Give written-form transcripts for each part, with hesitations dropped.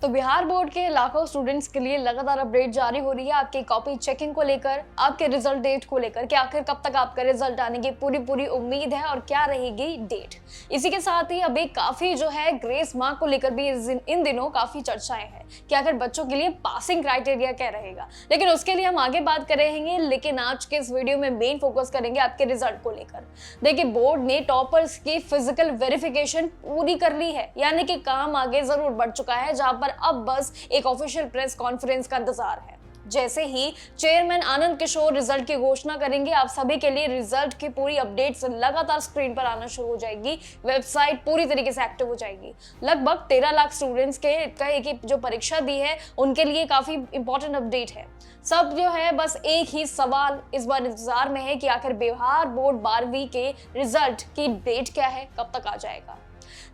तो बिहार बोर्ड के लाखों स्टूडेंट्स के लिए लगातार अपडेट जारी हो रही है आपके कॉपी चेकिंग को लेकर, आपके रिजल्ट डेट को लेकर कि आखिर कब तक आपका रिजल्ट आने की पूरी उम्मीद है और क्या रहेगी डेट। इसी के साथ ही अभी काफी जो है ग्रेस मार्क को लेकर भी इन दिनों काफी चर्चाएं हैं कि आखिर बच्चों के लिए पासिंग क्राइटेरिया क्या रहेगा, लेकिन उसके लिए हम आगे बात करेंगे। लेकिन आज के इस वीडियो में मेन फोकस करेंगे आपके रिजल्ट को लेकर। देखिए, बोर्ड ने टॉपर्स की फिजिकल वेरिफिकेशन पूरी कर ली है, यानी कि काम आगे जरूर बढ़ चुका है, जहां पर अब बस एक ऑफिशियल प्रेस कॉन्फ्रेंस का इंतजार है। जैसे ही चेयरमैन आनंद किशोर रिजल्ट की घोषणा करेंगे, आप सभी के लिए रिजल्ट की पूरी अपडेट्स लगातार स्क्रीन पर आना शुरू हो जाएगी। वेबसाइट पूरी तरीके से एक्टिव हो जाएगी। लगभग 13 लाख स्टूडेंट्स की जो परीक्षा दी है उनके लिए काफी इंपॉर्टेंट अपडेट है। सब जो है बस एक ही सवाल इस बार इंतजार में है कि आखिर बिहार बोर्ड 12वीं के रिजल्ट की डेट क्या है, कब तक आ जाएगा।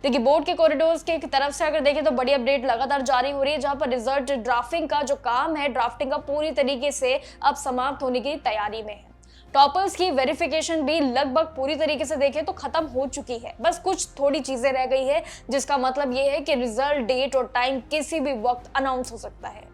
देखिए, बोर्ड के कॉरिडोर्स के तरफ से अगर देखें तो बड़ी अपडेट लगातार जारी हो रही है, जहां पर रिजल्ट ड्राफ्टिंग का जो काम है, ड्राफ्टिंग का पूरी तरीके से अब समाप्त होने की तैयारी में है। टॉपर्स की वेरिफिकेशन भी लगभग पूरी तरीके से देखें तो खत्म हो चुकी है। बस कुछ थोड़ी चीजें रह गई है, जिसका मतलब ये है कि रिजल्ट डेट और टाइम किसी भी वक्त अनाउंस हो सकता है।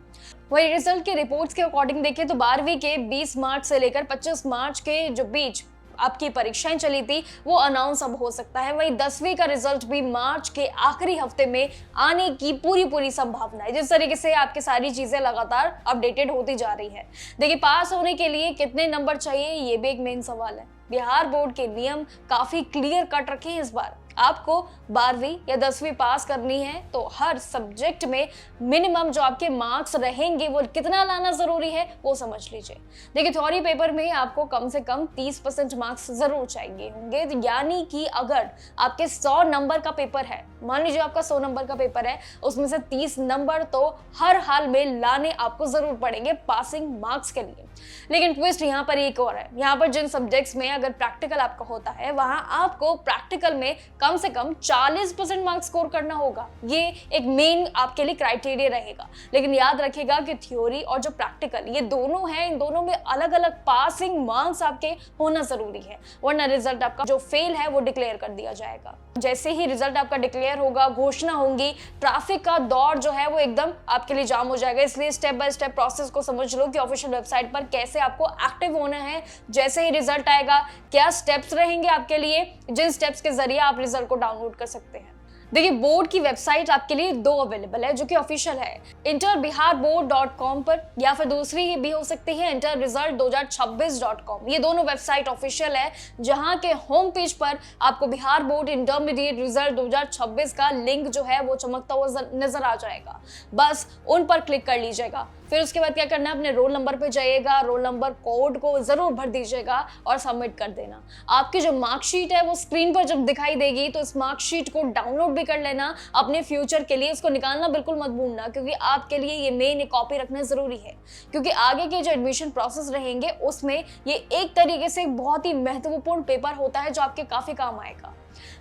वही रिजल्ट के रिपोर्ट्स के अकॉर्डिंग देखें तो 12वीं के 20 मार्च से लेकर 25 मार्च के जो बीच आपकी परीक्षाएं चली थी वो अनाउंस अब हो सकता है। वहीं 10वीं का रिजल्ट भी मार्च के आखिरी हफ्ते में आने की पूरी संभावना है। जिस तरीके से आपकी सारी चीजें लगातार अपडेटेड होती जा रही है। देखिए, पास होने के लिए कितने नंबर चाहिए, ये भी एक मेन सवाल है। बिहार बोर्ड के नियम काफी क्लियर कट रखे हैं इस बार। आपको 12वीं या 10वीं पास करनी है तो हर सब्जेक्ट में मिनिमम जो आपके मार्क्स रहेंगे वो कितना लाना जरूरी है वो समझ लीजिए। देखिए, थ्योरी पेपर में आपको कम से कम 30% मार्क्स जरूर चाहिए होंगे, यानी कि अगर आपके 100 नंबर का पेपर है, मान लीजिए आपका 100 नंबर का पेपर है, उसमें से 30 नंबर तो हर हाल में लाने आपको जरूर पड़ेंगे पासिंग मार्क्स के लिए। लेकिन ट्विस्ट यहाँ पर एक और है। यहाँ पर जिन सब्जेक्ट्स में अगर प्रैक्टिकल आपका होता है, वहां आपको प्रैक्टिकल में कम से कम 40% मार्क्स स्कोर करना होगा। ये एक मेन आपके लिए क्राइटेरिया रहेगा। लेकिन याद रखिएगा कि थ्योरी और जो प्रैक्टिकल ये दोनों हैं, इन दोनों में अलग अलग पासिंग मार्क्स आपके होना जरूरी है, वरना रिजल्ट आपका जो फेल है वो डिक्लेयर कर दिया जाएगा। जैसे ही रिजल्ट आपका डिक्लेयर होगा, घोषणा होंगी, ट्रैफिक का दौर जो है वो एकदम आपके लिए जाम हो जाएगा। इसलिए स्टेप बाय स्टेप प्रोसेस को समझ लो कि ऑफिशियल वेबसाइट पर कैसे आपको एक्टिव होना है। जैसे ही रिजल्ट आएगा, क्या स्टेप्स रहेंगे आपके लिए, जिन स्टेप्स के जरिए आप रिजल्ट को डाउनलोड कर सकते हैं। देखिए, बोर्ड की वेबसाइट आपके लिए 2 अवेलेबल है जो कि ऑफिशियल है, interbiharboard.com पर, या फिर दूसरी भी हो सकती है interresult2026.com। ये दोनों वेबसाइट ऑफिशियल है, जहां के होम पेज पर आपको बिहार बोर्ड इंटरमीडिएट रिजल्ट 2026 का लिंक जो है वो चमकता हुआ नजर आ जाएगा। बस उन पर क्लिक कर लीजिएगा। फिर उसके बाद क्या करना है, अपने रोल नंबर पे जाइएगा, रोल नंबर कोड को जरूर भर दीजिएगा और सबमिट कर देना। आपकी जो मार्कशीट है वो स्क्रीन पर जब दिखाई देगी तो इस मार्कशीट को डाउनलोड भी कर लेना अपने फ्यूचर के लिए। इसको निकालना बिल्कुल मत भूलना, क्योंकि आपके लिए ये मेन कॉपी रखना जरूरी है, क्योंकि आगे के जो एडमिशन प्रोसेस रहेंगे उसमें ये एक तरीके से बहुत ही महत्वपूर्ण पेपर होता है जो आपके काफी काम आएगा।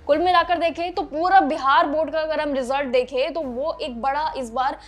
कुल मिलाकर देखें तो पूरा बिहार बोर्ड का अगर हम रिजल्ट देखें तो वो एक बड़ा इस बार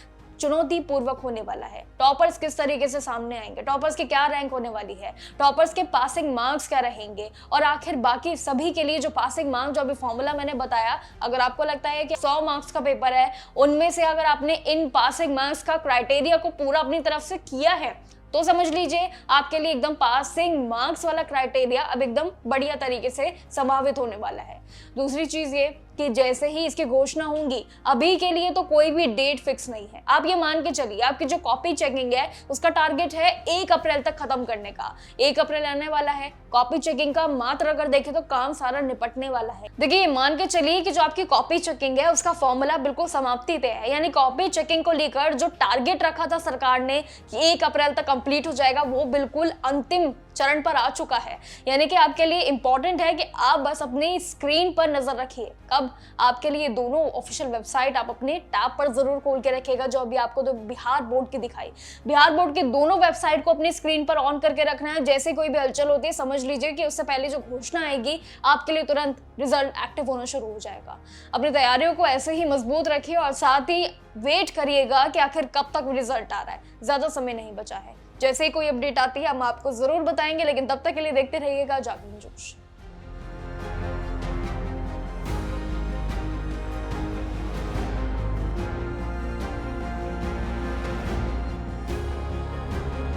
चुनौती पूर्वक होने वाला है। टॉपर्स किस तरीके से सामने आएंगे, टॉपर्स की क्या रैंक होने वाली है, टॉपर्स के पासिंग मार्क्स क्या रहेंगे, और आखिर बाकी सभी के लिए जो पासिंग मार्क्स, जो अभी फॉर्मूला मैंने बताया, अगर आपको लगता है कि 100 मार्क्स का पेपर है, उनमें से अगर आपने इन पासिंग मार्क्स का क्राइटेरिया को पूरा अपनी तरफ से किया है तो समझ लीजिए आपके लिए एकदम पासिंग मार्क्स वाला क्राइटेरिया अब एकदम बढ़िया तरीके से संभावित होने वाला है। दूसरी चीज ये कि जैसे ही इसकी घोषणा होंगी, अभी के लिए तो कोई भी डेट फिक्स नहीं है। आप ये मान के चलिए आपकी जो कॉपी चेकिंग है उसका टारगेट है 1 अप्रैल तक खत्म करने का। 1 अप्रैल आने वाला है, कॉपी चेकिंग का मात्र अगर देखें तो काम सारा निपटने वाला है। देखिए, ये मान के चलिए कि जो आपकी कॉपी चेकिंग है उसका फॉर्मूला बिल्कुल समाप्ति पे है, यानी कॉपी चेकिंग को लेकर जो टारगेट रखा था सरकार ने कि 1 अप्रैल तक कंप्लीट हो जाएगा, वो बिल्कुल अंतिम चरण पर आ चुका है। यानी कि आपके लिए इंपॉर्टेंट है कि आप बस अपनी स्क्रीन पर नजर रखिए। कब आपके लिए दोनों ऑफिशियल वेबसाइट आप अपने टैब पर जरूर खोल के रखिएगा, जो अभी आपको तो बिहार बोर्ड की दिखाई। बिहार बोर्ड के दोनों वेबसाइट को अपनी स्क्रीन पर ऑन करके रखना है। जैसे कोई भी हलचल होती है, समझ लीजिए कि उससे पहले जो घोषणा आएगी आपके लिए तुरंत रिजल्ट एक्टिव होना शुरू हो जाएगा। अपनी तैयारियों को ऐसे ही मजबूत रखिए और साथ ही वेट करिएगा कि आखिर कब तक रिजल्ट आ रहा है। ज्यादा समय नहीं बचा है। जैसे ही कोई अपडेट आती है हम आपको जरूर बताएंगे, लेकिन तब तक के लिए देखते रहिएगा जागरण जोश।